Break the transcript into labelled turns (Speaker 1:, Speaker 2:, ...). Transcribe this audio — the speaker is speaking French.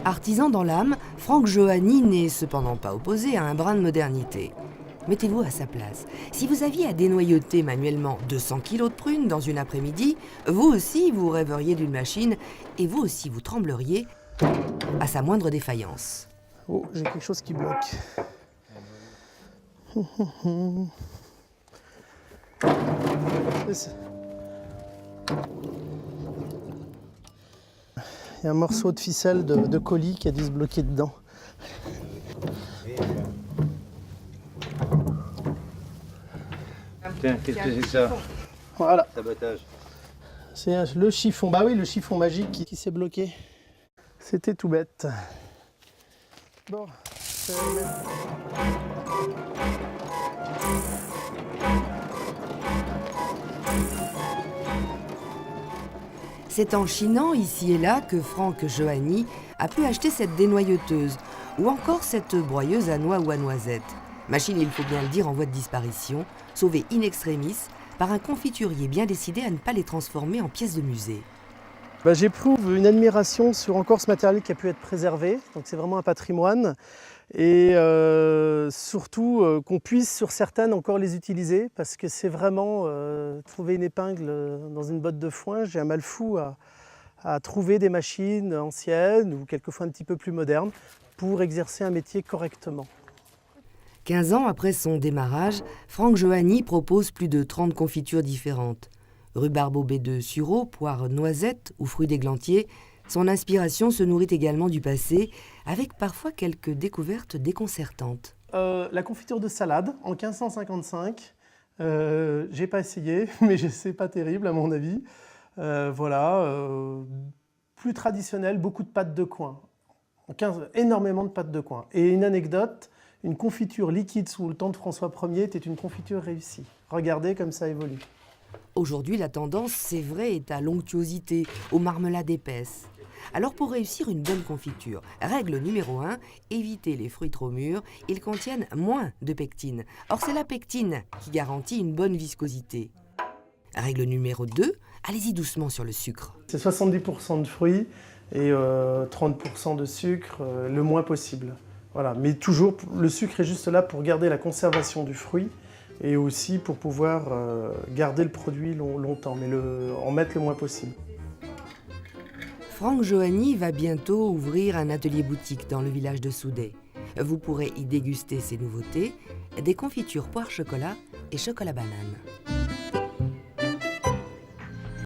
Speaker 1: Artisan dans l'âme, Franck Johanny n'est cependant pas opposé à un brin de modernité. Mettez-vous à sa place. Si vous aviez à dénoyauter manuellement 200 kilos de prunes dans une après-midi, vous aussi vous rêveriez d'une machine et vous aussi vous trembleriez à sa moindre défaillance.
Speaker 2: Oh, j'ai quelque chose qui bloque. Il y a un morceau de ficelle de colis qui a dû se bloquer dedans.
Speaker 3: Tiens, qu'est-ce que c'est que ça?
Speaker 2: Voilà.
Speaker 3: Sabotage.
Speaker 2: C'est le chiffon. Bah oui, le chiffon magique qui s'est bloqué. C'était tout bête. Bon.
Speaker 1: C'est en chinant ici et là que Franck Johanny a pu acheter cette dénoyauteuse ou encore cette broyeuse à noix ou à noisettes. Machine, il faut bien le dire, en voie de disparition, sauvée in extremis par un confiturier bien décidé à ne pas les transformer en pièces de musée.
Speaker 2: J'éprouve une admiration sur encore ce matériel qui a pu être préservé, donc c'est vraiment un patrimoine, et surtout qu'on puisse sur certaines encore les utiliser, parce que c'est vraiment trouver une épingle dans une botte de foin. J'ai un mal fou à trouver des machines anciennes ou quelquefois un petit peu plus modernes pour exercer un métier correctement.
Speaker 1: 15 ans après son démarrage, Franck Johanny propose plus de 30 confitures différentes. Rhubarbe au baies de sureau, poire noisette ou fruits d'églantier, son inspiration se nourrit également du passé, avec parfois quelques découvertes déconcertantes.
Speaker 2: La confiture de salade en 1555, j'ai pas essayé, mais c'est pas terrible à mon avis. Plus traditionnel, beaucoup de pâtes de coin, énormément de pâtes de coin. Et une anecdote, une confiture liquide sous le temps de François Ier était une confiture réussie. Regardez comme ça évolue.
Speaker 1: Aujourd'hui, la tendance, c'est vrai, est à l'onctuosité, aux marmelades épaisses. Alors pour réussir une bonne confiture, règle numéro 1, évitez les fruits trop mûrs, ils contiennent moins de pectine. Or c'est la pectine qui garantit une bonne viscosité. Règle numéro 2, allez-y doucement sur le sucre.
Speaker 2: C'est 70% de fruits et 30% de sucre, le moins possible. Voilà. Mais toujours, le sucre est juste là pour garder la conservation du fruit et aussi pour pouvoir garder le produit longtemps, mais en mettre le moins possible.
Speaker 1: Franck Johanny va bientôt ouvrir un atelier boutique dans le village de Soudet. Vous pourrez y déguster ses nouveautés, des confitures poire chocolat et chocolat banane.